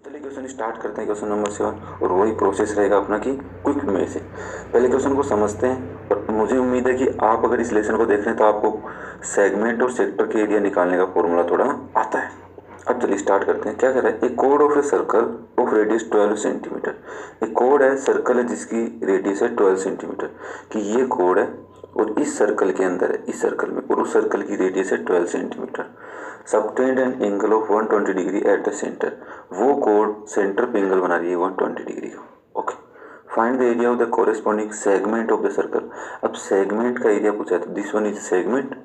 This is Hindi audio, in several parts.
चलिए क्वेश्चन स्टार्ट करते हैं। क्वेश्चन नंबर 7 और वही प्रोसेस रहेगा अपना कि क्विक में से पहले क्वेश्चन को समझते हैं। और मुझे उम्मीद है कि आप अगर इस लेसन को देख रहे हैं तो आपको सेगमेंट और सेक्टर के एरिया निकालने का फॉर्मूला थोड़ा आता है। अब चलिए स्टार्ट करते हैं। क्या कह रहा है, ए कोड of a circle of radius 12 centimetre. एक कोड है, सर्कल है जिसकी रेडियस है 12 सेंटीमीटर कि ये कोड है और इस सर्कल के अंदर है, इस सर्कल में, और उस सर्कल की रेडियस है 12 centimetre. Subtend an angle of 120 degree at the centre. वो कोड सेंटर पे एंगल बना रही है 120 डिग्री का। Okay, find the area of the corresponding segment of the circle. अब सेगमेंट का एरिया पूछा है तो दिस वन इज सेगमेंट।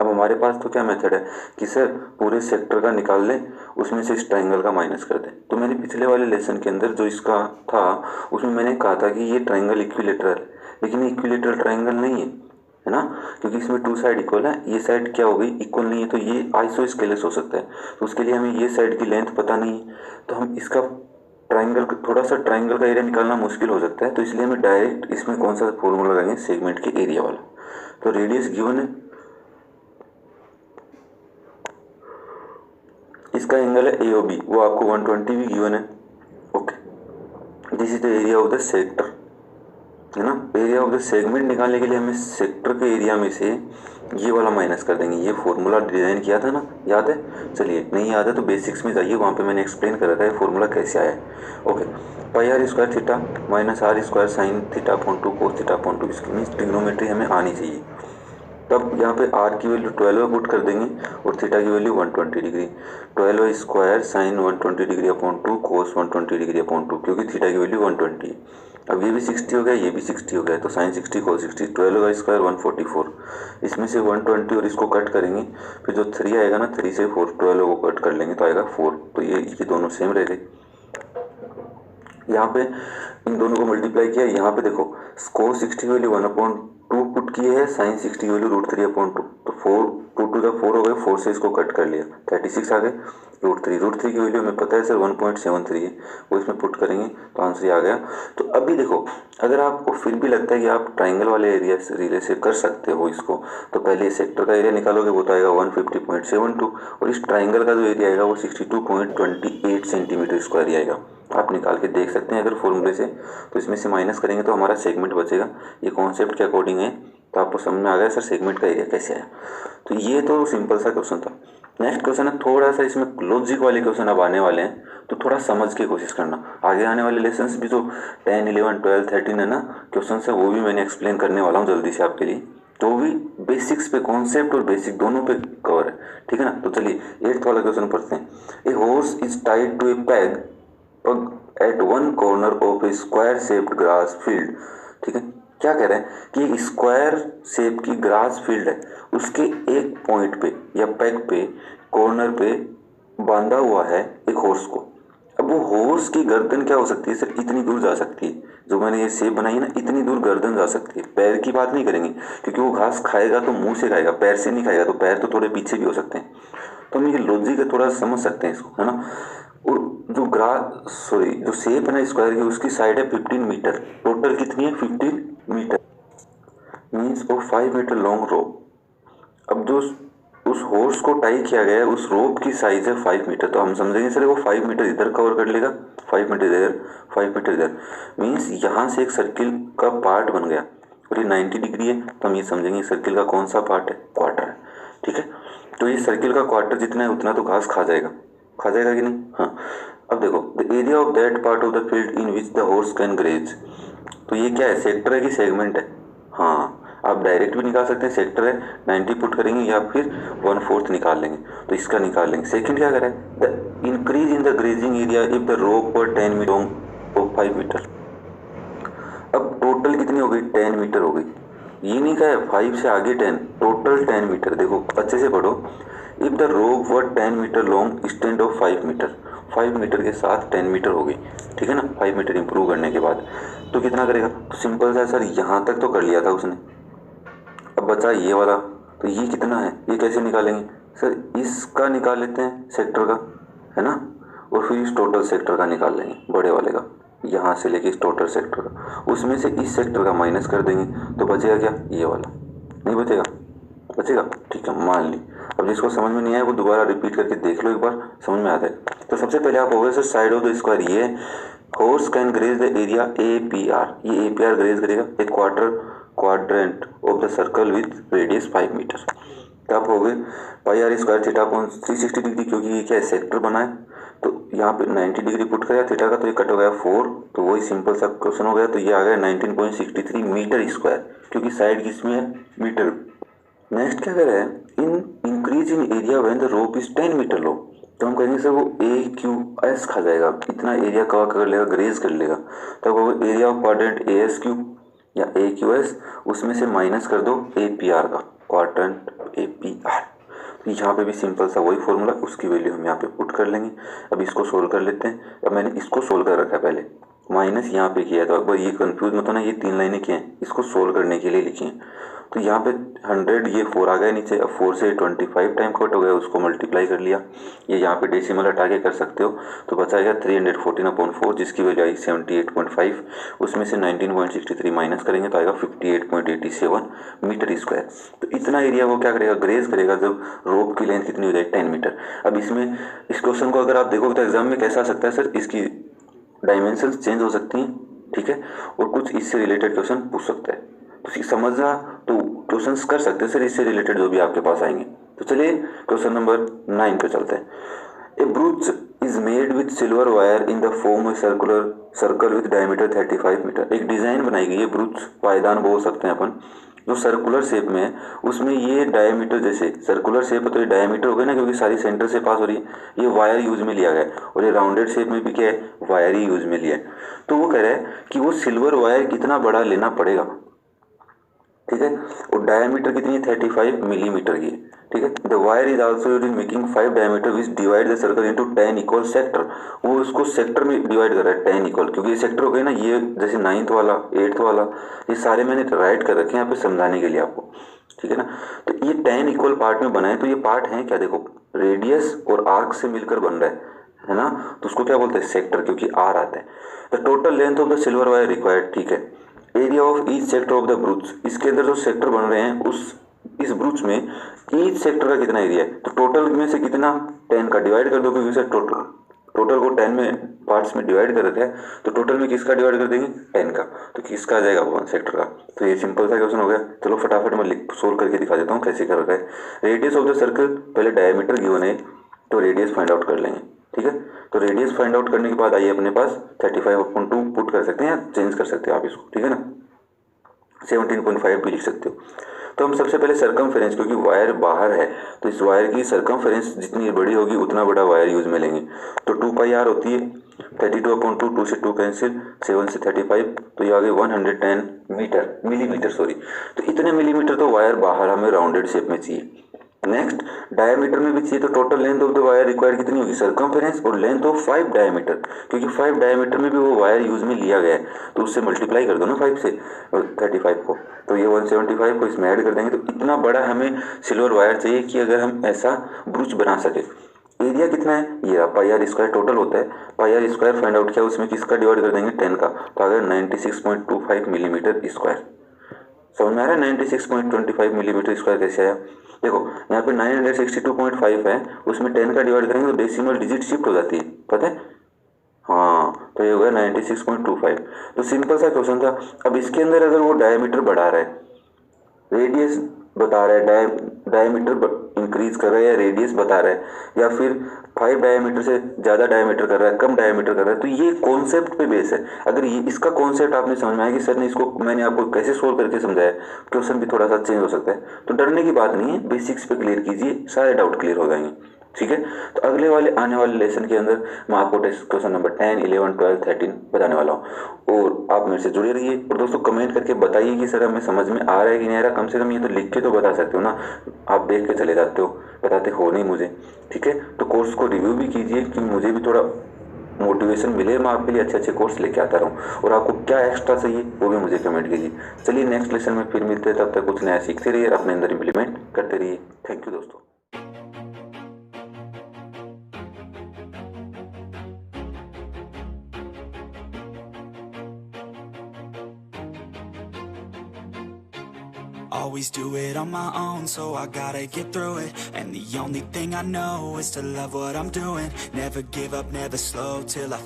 अब हमारे पास तो क्या मेथड है कि सर पूरे सेक्टर का निकाल लें, उसमें से इस ट्राइंगल का माइनस कर दें। तो मैंने पिछले वाले लेसन के अंदर जो इसका था उसमें मैंने कहा था कि ये ट्राइंगल इक्विलेटरल है, लेकिन ये इक्विलेटरल ट्राइंगल नहीं है ना, क्योंकि इसमें टू साइड इक्वल है। ये साइड क्या हो गई, इक्वल नहीं है, तो ये आइसोस्केलेस हो सकता है। तो उसके लिए हमें ये साइड की लेंथ पता नहीं है, तो हम इसका ट्राइंगल, थोड़ा सा ट्राइंगल का एरिया निकालना मुश्किल हो सकता है। तो इसलिए हमें डायरेक्ट इसमें कौन सा फॉर्मूला लगाएंगे, सेगमेंट के एरिया वाला। तो रेडियस गिवन है, इसका एंगल है AOB, वो आपको 120 भी गिवन है। Okay, this is the area of the sector, है ना। एरिया ऑफ द सेगमेंट निकालने के लिए हमें सेक्टर के एरिया में से ये वाला माइनस कर देंगे। ये फॉर्मूला डिजाइन किया था ना, याद है? चलिए, नहीं याद है तो बेसिक्स में जाइए, वहाँ पे मैंने एक्सप्लेन करा था ये फॉर्मूला कैसे आया है। Okay, pi r square theta minus r square sine theta upon 2 cos theta upon 2, इसकी मीन्स ट्रिग्नोमेट्री हमें आनी चाहिए। तब यहाँ पे आर की वैल्यू 12 पुट कर देंगे और थीटा की value 120 degree. 12 square sine 120 degree upon 2 कोस 120 डिग्री अपॉन 2, क्योंकि थीटा की वैल्यू 120 है। अब ये भी 60 हो गया, ये भी 60 हो गया, तो साइन 60 कोस 60, 12 का स्क्वायर 144। इसमें से 120 और इसको कट करेंगे, फिर जो 3 आएगा ना, 3 से 4, 12 को कट कर लेंगे तो आएगा 4। तो ये दोनों सेम रह गए। यहाँ पे इन दोनों को मल्टीप्लाई किया, यहाँ पे देखो कोस 60 की वैल्यू 1/2 पुट की है, साइन 60 की वैल्यू √3/2, तो 4 2 टू 4 हो गए, 4 से इसको कट कर लिया, 36 आ गए। √3 की वैल्यू हमें पता है सर 1.73 है, वो इसमें पुट करेंगे तो आंसर आ गया। तो अभी देखो, अगर आपको फिर भी लगता है कि आप ट्राइंगल वाले एरिया से रिलेशन कर सकते हो इसको, तो पहले सेक्टर का एरिया निकालोगे, वो तो आएगा 150.72, और इस ट्राइंगल का जो एरिया आएगा वो 62.28 सेंटीमीटर स्क्वायर आएगा। आप निकाल के देख सकते हैं अगर फॉर्मूले से, तो इसमें से माइनस करेंगे तो हमारा सेगमेंट बचेगा। ये कॉन्सेप्ट के अकॉर्डिंग है, तो आपको समझ में आ गया सर सेगमेंट का एरिया कैसे आया। तो ये तो सिंपल सा क्वेश्चन था। नेक्स्ट क्वेश्चन है थोड़ा सा, इसमें लॉजिक वाले क्वेश्चन अब आने वाले हैं, तो थोड़ा समझ के कोशिश करना। आगे आने वाले लेसन भी जो 10, 11, 12, 13 है ना क्वेश्चन है, वो भी मैंने एक्सप्लेन करने वाला हूँ जल्दी से आपके लिए, तो भी बेसिक्स पे, कॉन्सेप्ट और बेसिक दोनों पे कवर है, ठीक है ना। तो चलिए 8th वाला क्वेश्चन पढ़ते हैं। A horse is tied to a peg at one corner of a square shaped grass field. ठीक है, क्या कह रहे हैं कि एक स्क्वायर शेप की ग्रास फील्ड है, उसके एक पॉइंट पे या पैग पे, कॉर्नर पे बांधा हुआ है एक हॉर्स को। अब वो हॉर्स की गर्दन क्या हो सकती है सर, इतनी दूर जा सकती है, जो मैंने ये शेप बनाई है ना, इतनी दूर गर्दन जा सकती है। पैर की बात नहीं करेंगे, क्योंकि वो घास खाएगा तो मुंह से खाएगा, पैर से नहीं खाएगा, तो पैर तो थोड़े पीछे भी हो सकते हैं। तो हम ये लॉजिक है, थोड़ा समझ सकते हैं इसको, है ना। और जो शेप है ना स्क्वायर की, उसकी साइड है 15 मीटर, टोटल कितनी है 15 मीटर, मीन्स वो 5 मीटर लॉन्ग रोप। अब जो उस हॉर्स को टाई किया गया है, उस रोप की साइज है 5 मीटर, तो हम समझेंगे सर वो 5 मीटर इधर कवर कर लेगा, 5 मीटर इधर, 5 मीटर इधर, मीन्स यहाँ से एक सर्किल का पार्ट बन गया, और ये 90 डिग्री है, तो हम ये समझेंगे सर्किल का कौन सा पार्ट है, क्वार्टर है, ठीक है। तो ये सर्किल का क्वार्टर जितना है उतना तो घास खा जाएगा कि नहीं। हाँ, अब देखो the area of that part of the field in which the horse can graze. तो ये क्या है, सेक्टर है कि सेगमेंट है? हाँ, आप डायरेक्ट भी निकाल सकते हैं, सेक्टर है 90 पुट करेंगे, या फिर 1/4 निकाल लेंगे, तो इसका निकाल लेंगे। सेकंड क्या करें, the increase in the grazing area if the rope were 10 metre long of 5 metre. अब टोटल कितनी हो गई, 10 मीटर हो गई। ये नहीं कहा है 5 से आगे 10, टोटल 10 मीटर। देखो अच्छे से पढ़ो, if the rope were 10 metre long instead of 5 metre, 5 metre के साथ 10 मीटर हो गई, ठीक है ना। 5 मीटर इंप्रूव करने के बाद तो कितना करेगा, तो सिंपल सा सर, यहाँ तक तो कर लिया था उसने, अब बचा ये वाला, तो ये कितना है, ये कैसे निकालेंगे सर, इसका निकाल लेते हैं सेक्टर का, है ना, और फिर इस टोटल सेक्टर का निकाल लेंगे, बड़े वाले का, यहाँ से लेके इस टोटल सेक्टर का, उसमें से इस सेक्टर का माइनस कर देंगे, तो बचेगा क्या, ये वाला। नहीं बचेगा, बचेगा, ठीक है, मान ली। अब जिसको समझ में नहीं आया वो दोबारा रिपीट करके देख लो, एक बार समझ में आता है। तो सबसे पहले आप होगा sir side of the square, ये horse can graze the area APR, ये APR ग्रेज करेगा एक quadrant of the circle with radius 5 metre. तब हो गए pi r square theta upon 360 degree, क्योंकि ये क्या है सेक्टर बना है, तो यहाँ पे 90 डिग्री पुट करेगा थीटा का, तो ये कट हो गया 4, तो वही सिंपल सा क्वेश्चन हो गया। तो ये आ गया 19.63 मीटर स्क्वायर, क्योंकि साइड किसमें है, मीटर। नेक्स्ट क्या कह रहा है, in increase in area when the rope is 10 metre लो, तो हम कहेंगे सर वो AQS खा जाएगा, इतना एरिया कवर कर लेगा, ग्रेज कर लेगा। तब वो एरिया ऑफ क्वाड्रेंट ASQ या AQS, उसमें से माइनस कर दो APR का, क्वाड्रेंट APR। यहाँ पे भी सिंपल सा वही फॉर्मूला, उसकी वैल्यू हम यहाँ पे पुट कर लेंगे। अब इसको सोल्व कर लेते हैं। अब मैंने इसको सोल्व कर रखा है पहले, माइनस यहाँ पे किया है, तो अब ये कंफ्यूज मत होना, ये 3 लाइनें क्या हैं, इसको सोल्व करने के लिए लिखी हैं। तो यहाँ पे 100, ये 4 आ गया नीचे, अब 4 से 25 टाइम कट हो गया, उसको मल्टीप्लाई कर लिया। ये यहाँ पे डेसिमल हटा के कर सकते हो, तो बचाएगा 314/4, जिसकी वैल्यू आई 78.5, उसमें से 19.63 माइनस करेंगे तो आएगा 58.87 मीटर स्क्वायर। तो इतना एरिया वो क्या करेगा, ग्रेज करेगा, जब रोप की लेंथ कितनी हो जाए 10 मीटर। अब इसमें इस क्वेश्चन को अगर आप देखोगे तो एग्जाम में कैसा आ सकता है सर, इसकी डायमेंशंस चेंज हो सकती हैं, ठीक है, और कुछ इससे रिलेटेड क्वेश्चन पूछ सकता है। तो समझना, तो क्वेश्चंस कर सकते हैं सर इससे रिलेटेड जो भी आपके पास आएंगे। तो चलिए क्वेश्चन नंबर 9 पे चलते हैं। A brooch is made with silver wire in the form of circle with diameter 35 metre. एक डिजाइन बनाई गई है, ब्रूच पायदान बोल सकते हैं अपन, जो सर्कुलर शेप में है, उसमें ये डायमीटर, जैसे सर्कुलर शेप है तो ये डायमीटर हो गया ना, क्योंकि सारी सेंटर से पास हो रही है, ये वायर यूज में लिया गया है। और ये राउंडेड शेप में भी क्या है, वायर ही यूज में लिया है। तो वो कह रहा है कि वो सिल्वर वायर कितना बड़ा लेना पड़ेगा, ठीक है, और डायमीटर कितनी है, 35 मिलीमीटर की है, ठीक है। The wire is also used in making 5 diameter which divide the circle into 10 equal sector. वो उसको सेक्टर में डिवाइड कर रहा है 10 इक्वल, क्योंकि ये सेक्टर हो गए ना, ये जैसे 9th वाला 8th वाला, ये सारे मैंने राइट कर रखे हैं यहाँ पे समझाने के लिए आपको, ठीक है ना। तो ये 10 इक्वल पार्ट में बनाए, तो ये पार्ट है क्या, देखो रेडियस और आर्क से मिलकर बन रहा है ना, तो उसको क्या बोलते हैं, सेक्टर, क्योंकि आर आता है। The total length of the silver wire required, ठीक है, area of each sector of the ब्रूच, इसके अंदर जो सेक्टर बन रहे हैं इस ब्रूच में ईच सेक्टर का कितना एरिया है, तो टोटल में से कितना, 10 का डिवाइड कर दो, क्योंकि उसे टोटल को 10 में पार्ट्स में डिवाइड कर रखे हैं, तो टोटल में किसका डिवाइड कर देंगे, 10 का, तो किसका आ जाएगा 1 सेक्टर का। तो ये सिंपल सा क्वेश्चन हो गया। चलो फटाफट मैं सोल्व करके दिखा देता हूँ कैसे कर रखा है। रेडियस ऑफ द सर्कल, पहले डायमीटर गिवन है तो रेडियस फाइंड आउट कर लेंगे, ठीक है। तो रेडियस फाइंड आउट करने के बाद आइए अपने पास 35/2 पुट कर सकते हैं या चेंज कर सकते हो आप इसको, ठीक है ना, 17.5 भी लिख सकते हो। तो हम सबसे पहले सरकमफेरेंस, क्योंकि वायर बाहर है तो इस वायर की सरकमफेरेंस जितनी बड़ी होगी उतना बड़ा वायर यूज में लेंगे। तो 2πr होती है 32/2, 2 से 2 कैंसिल, 7 से 35, तो ये आ गए 110 मिलीमीटर सॉरी। तो इतने मिलीमीटर तो वायर बाहर हमें राउंडेड शेप में चाहिए। नेक्स्ट डायमीटर में भी चाहिए, तो total length of the wire required कितनी होगी, सरकमफेरेंस और लेंथ ऑफ 5 डायमीटर, क्योंकि 5 डायमीटर में भी वो वायर यूज में लिया गया है, तो उससे मल्टीप्लाई कर दो ना 5 से 35 को, तो ये 175 को इसमें ऐड कर देंगे। तो इतना बड़ा हमें सिल्वर वायर चाहिए कि अगर हम ऐसा ब्रूच बना सके। एरिया कितना है, ये πr स्क्वायर टोटल होता है, πr स्क्वायर फाइंड आउट किया, उसमें किसका डिवाइड कर देंगे 10 का, तो अगर 96.25 मिलीमीटर स्क्वायर। समझ में आ रहा है 96.25 मिलीमीटर स्क्वायर कैसे आया। देखो यहाँ पे 962.5 है, उसमें 10 का डिवाइड करेंगे तो डेसिमल डिजिट शिफ्ट हो जाती है, पता है, हाँ, तो ये हो गया 96.25। तो सिंपल सा क्वेश्चन था। अब इसके अंदर अगर वो डायमीटर बढ़ा रहा है, रेडियस बता रहा है, डायमीटर इंक्रीज कर रहा है या रेडियस बता रहा है, या फिर 5 डायमीटर से ज़्यादा डायमीटर कर रहा है, कम डायमीटर कर रहा है, तो ये कॉन्सेप्ट पे बेस है। अगर ये इसका कॉन्सेप्ट आपने समझ में आया कि सर ने इसको, मैंने आपको कैसे सोल्व करके समझाया, क्वेश्चन भी थोड़ा सा चेंज हो सकता है, तो डरने की बात नहीं है, बेसिक्स पे क्लियर कीजिए, सारे डाउट क्लियर हो जाएंगे, ठीक है। तो अगले वाले आने वाले लेसन के अंदर मैं आपको टेस्ट क्वेश्चन नंबर 10, 11, 12, 13 बताने वाला हूँ, और आप मेरे से जुड़े रहिए। और दोस्तों कमेंट करके बताइए कि सर हमें समझ में आ रहा है कि नहीं आ रहा, कम से कम ये तो लिख के तो बता सकते हो ना, आप देख के चले जाते हो, बताते हो नहीं मुझे, ठीक है। तो कोर्स को रिव्यू भी कीजिए कि मुझे भी थोड़ा मोटिवेशन मिले, मैं आपके लिए अच्छे अच्छे कोर्स लेके आता रहूँ, और आपको क्या एक्स्ट्रा चाहिए वो भी मुझे कमेंट कीजिए। चलिए नेक्स्ट लेसन में फिर मिलते हैं, तब तक कुछ नया सीखते रहिए और अपने अंदर इम्प्लीमेंट करते रहिए। थैंक यू दोस्तों। always do it on my own, so I gotta get through it. And the only thing I know is to love what I'm doing. Never give up, never slow till I